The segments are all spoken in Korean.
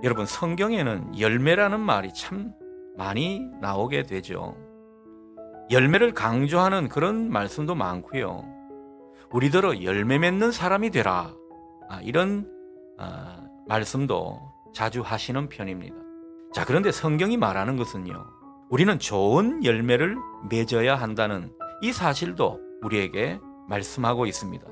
여러분, 성경에는 열매라는 말이 참 많이 나오게 되죠. 열매를 강조하는 그런 말씀도 많고요. 우리더러 열매 맺는 사람이 되라, 이런 말씀도 자주 하시는 편입니다. 자, 그런데 성경이 말하는 것은요, 우리는 좋은 열매를 맺어야 한다는 이 사실도 우리에게 말씀하고 있습니다.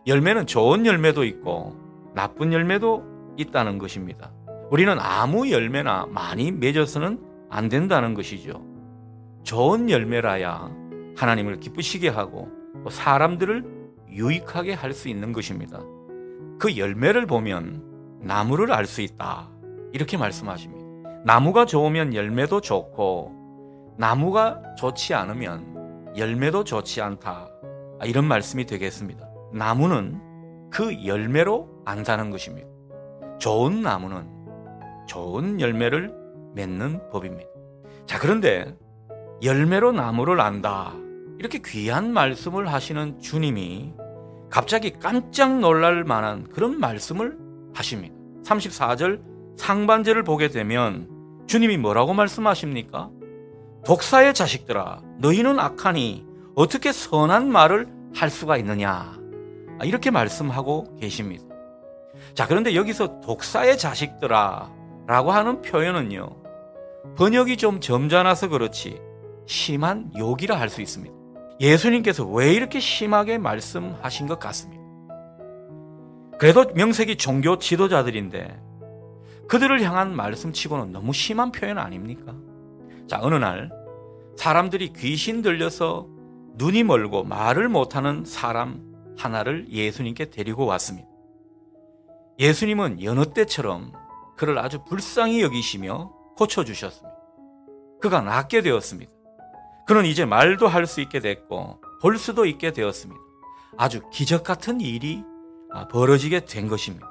열매는 좋은 열매도 있고 나쁜 열매도 있다는 것입니다. 우리는 아무 열매나 많이 맺어서는 안 된다는 것이죠. 좋은 열매라야 하나님을 기쁘시게 하고 또 사람들을 유익하게 할 수 있는 것입니다. 그 열매를 보면 나무를 알 수 있다, 이렇게 말씀하십니다. 나무가 좋으면 열매도 좋고 나무가 좋지 않으면 열매도 좋지 않다, 이런 말씀이 되겠습니다. 나무는 그 열매로 안다는 것입니다. 좋은 나무는 좋은 열매를 맺는 법입니다. 자, 그런데 열매로 나무를 안다, 이렇게 귀한 말씀을 하시는 주님이 갑자기 깜짝 놀랄 만한 그런 말씀을 하십니다. 34절 상반절을 보게 되면 주님이 뭐라고 말씀하십니까? 독사의 자식들아, 너희는 악하니 어떻게 선한 말을 할 수가 있느냐, 이렇게 말씀하고 계십니다. 자, 그런데 여기서 독사의 자식들아 라고 하는 표현은요, 번역이 좀 점잖아서 그렇지 심한 욕이라 할 수 있습니다. 예수님께서 왜 이렇게 심하게 말씀하신 것 같습니다. 그래도 명색이 종교 지도자들인데 그들을 향한 말씀치고는 너무 심한 표현 아닙니까? 자, 어느 날 사람들이 귀신 들려서 눈이 멀고 말을 못하는 사람 하나를 예수님께 데리고 왔습니다. 예수님은 여느 때처럼 그를 아주 불쌍히 여기시며 고쳐주셨습니다. 그가 낫게 되었습니다. 그는 이제 말도 할 수 있게 됐고 볼 수도 있게 되었습니다. 아주 기적 같은 일이 벌어지게 된 것입니다.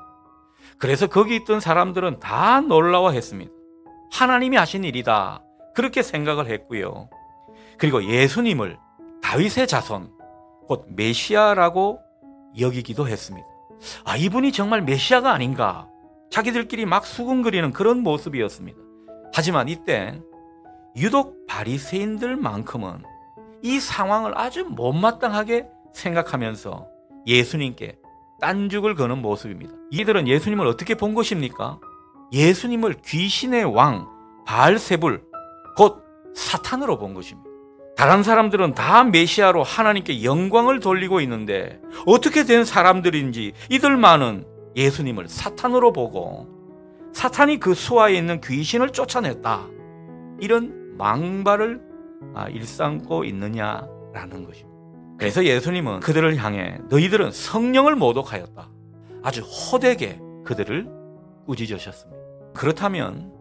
그래서 거기 있던 사람들은 다 놀라워했습니다. 하나님이 하신 일이다, 그렇게 생각을 했고요. 그리고 예수님을 다윗의 자손, 곧 메시아라고 여기기도 했습니다. 이분이 정말 메시아가 아닌가, 자기들끼리 막 수군거리는 그런 모습이었습니다. 하지만 이때 유독 바리새인들만큼은 이 상황을 아주 못마땅하게 생각하면서 예수님께 딴죽을 거는 모습입니다. 이들은 예수님을 어떻게 본 것입니까? 예수님을 귀신의 왕 바알세불, 곧 사탄으로 본 것입니다. 다른 사람들은 다 메시아로 하나님께 영광을 돌리고 있는데 어떻게 된 사람들인지 이들만은 예수님을 사탄으로 보고 사탄이 그 수하에 있는 귀신을 쫓아냈다, 이런 망발을 일삼고 있느냐라는 것입니다. 그래서 예수님은 그들을 향해 너희들은 성령을 모독하였다, 아주 호되게 그들을 꾸짖으셨습니다. 그렇다면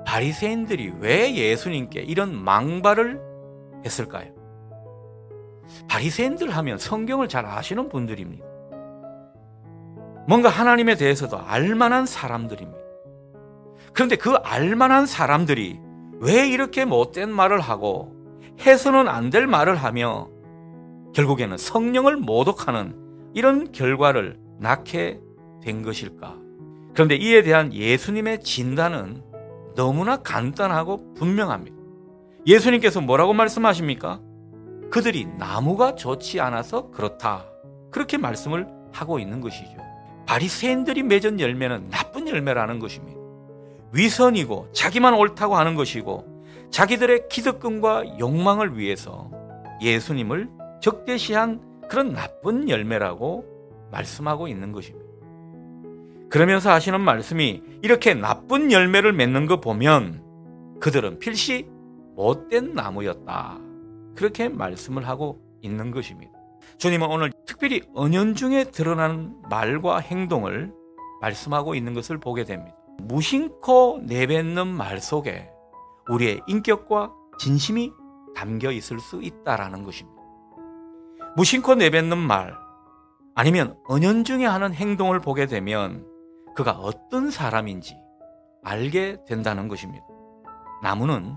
바리새인들이 왜 예수님께 이런 망발을 했을까요? 바리새인들 하면 성경을 잘 아시는 분들입니다. 뭔가 하나님에 대해서도 알만한 사람들입니다. 그런데 그 알만한 사람들이 왜 이렇게 못된 말을 하고 해서는 안 될 말을 하며 결국에는 성령을 모독하는 이런 결과를 낳게 된 것일까? 그런데 이에 대한 예수님의 진단은 너무나 간단하고 분명합니다. 예수님께서 뭐라고 말씀하십니까? 그들이 나무가 좋지 않아서 그렇다, 그렇게 말씀을 하고 있는 것이죠. 바리새인들이 맺은 열매는 나쁜 열매라는 것입니다. 위선이고 자기만 옳다고 하는 것이고 자기들의 기득권과 욕망을 위해서 예수님을 적대시한 그런 나쁜 열매라고 말씀하고 있는 것입니다. 그러면서 하시는 말씀이 이렇게 나쁜 열매를 맺는 거 보면 그들은 필시 못된 나무였다, 그렇게 말씀을 하고 있는 것입니다. 주님은 오늘 특별히 은연중에 드러나는 말과 행동을 말씀하고 있는 것을 보게 됩니다. 무심코 내뱉는 말 속에 우리의 인격과 진심이 담겨 있을 수 있다라는 것입니다. 무심코 내뱉는 말, 아니면 은연중에 하는 행동을 보게 되면 그가 어떤 사람인지 알게 된다는 것입니다. 나무는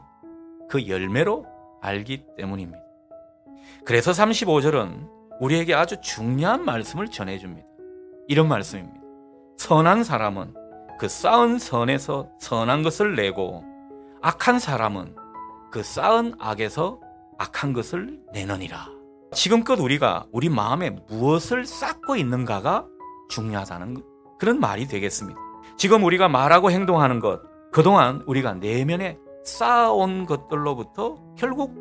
그 열매로 알기 때문입니다. 그래서 35절은 우리에게 아주 중요한 말씀을 전해줍니다. 이런 말씀입니다. 선한 사람은 그 쌓은 선에서 선한 것을 내고 악한 사람은 그 쌓은 악에서 악한 것을 내느니라. 지금껏 우리가 우리 마음에 무엇을 쌓고 있는가가 중요하다는 그런 말이 되겠습니다. 지금 우리가 말하고 행동하는 것, 그동안 우리가 내면에 쌓아온 것들로부터 결국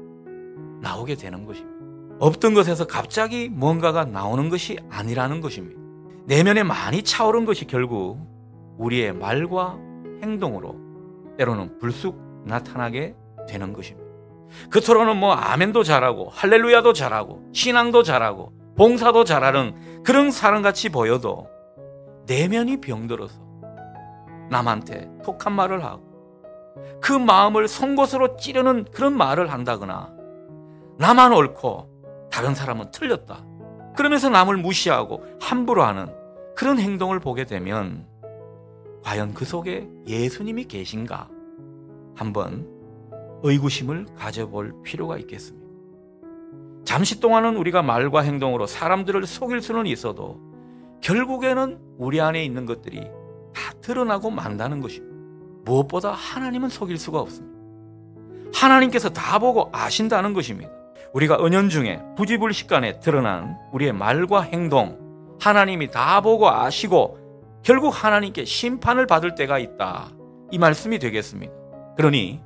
나오게 되는 것입니다. 없던 것에서 갑자기 뭔가가 나오는 것이 아니라는 것입니다. 내면에 많이 차오른 것이 결국 우리의 말과 행동으로 때로는 불쑥 나타나게 되는 것입니다. 겉으로는 아멘도 잘하고 할렐루야도 잘하고 신앙도 잘하고 봉사도 잘하는 그런 사람같이 보여도 내면이 병들어서 남한테 톡한 말을 하고 그 마음을 송곳으로 찌르는 그런 말을 한다거나 나만 옳고 다른 사람은 틀렸다 그러면서 남을 무시하고 함부로 하는 그런 행동을 보게 되면 과연 그 속에 예수님이 계신가 한번 의구심을 가져볼 필요가 있겠습니다. 잠시 동안은 우리가 말과 행동으로 사람들을 속일 수는 있어도 결국에는 우리 안에 있는 것들이 다 드러나고 만다는 것입니다. 무엇보다 하나님은 속일 수가 없습니다. 하나님께서 다 보고 아신다는 것입니다. 우리가 은연중에 부지불식간에 드러난 우리의 말과 행동, 하나님이 다 보고 아시고 결국 하나님께 심판을 받을 때가 있다. 이 말씀이 되겠습니다. 그러니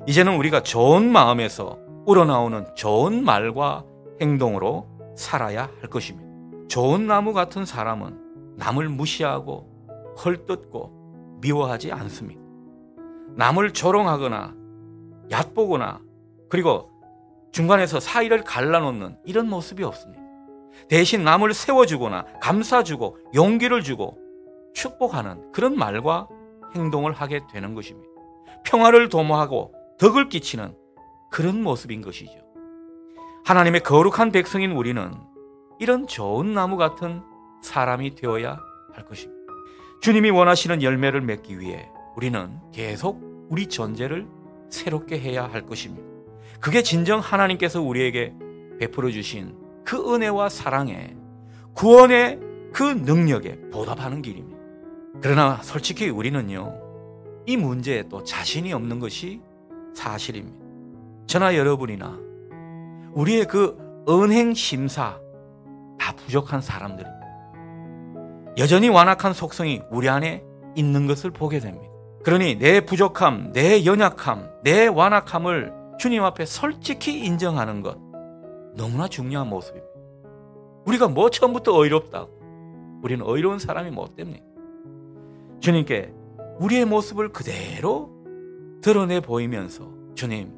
이제는 우리가 좋은 마음에서 우러나오는 좋은 말과 행동으로 살아야 할 것입니다. 좋은 나무 같은 사람은 남을 무시하고 헐뜯고 미워하지 않습니다. 남을 조롱하거나 얕보거나 그리고 중간에서 사이를 갈라놓는 이런 모습이 없습니다. 대신 남을 세워주거나 감싸주고 용기를 주고 축복하는 그런 말과 행동을 하게 되는 것입니다. 평화를 도모하고 덕을 끼치는 그런 모습인 것이죠. 하나님의 거룩한 백성인 우리는 이런 좋은 나무 같은 사람이 되어야 할 것입니다. 주님이 원하시는 열매를 맺기 위해 우리는 계속 우리 존재를 새롭게 해야 할 것입니다. 그게 진정 하나님께서 우리에게 베풀어 주신 그 은혜와 사랑에 구원의 그 능력에 보답하는 길입니다. 그러나 솔직히 우리는요, 이 문제에 또 자신이 없는 것이 사실입니다. 저나 여러분이나 우리의 그 은행 심사 다 부족한 사람들입니다. 여전히 완악한 속성이 우리 안에 있는 것을 보게 됩니다. 그러니 내 부족함, 내 연약함, 내 완악함을 주님 앞에 솔직히 인정하는 것 너무나 중요한 모습입니다. 우리가 처음부터 의롭다고 우리는 의로운 사람이 못 됩니다. 주님께 우리의 모습을 그대로 드러내 보이면서 주님,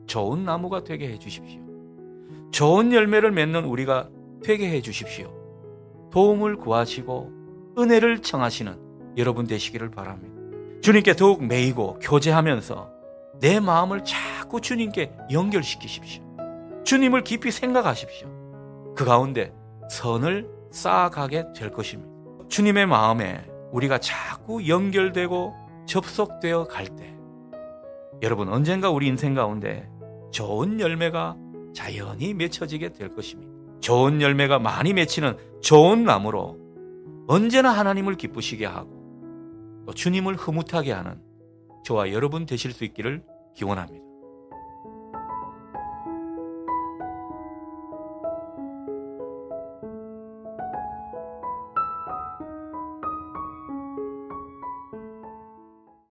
좋은 나무가 되게 해 주십시오. 좋은 열매를 맺는 우리가 되게 해 주십시오. 도움을 구하시고 은혜를 청하시는 여러분 되시기를 바랍니다. 주님께 더욱 매이고 교제하면서 내 마음을 자꾸 주님께 연결시키십시오. 주님을 깊이 생각하십시오. 그 가운데 선을 쌓아가게 될 것입니다. 주님의 마음에 우리가 자꾸 연결되고 접속되어 갈 때 여러분 언젠가 우리 인생 가운데 좋은 열매가 자연히 맺혀지게 될 것입니다. 좋은 열매가 많이 맺히는 좋은 나무로 언제나 하나님을 기쁘시게 하고 또 주님을 흐뭇하게 하는 저와 여러분 되실 수 있기를 기원합니다.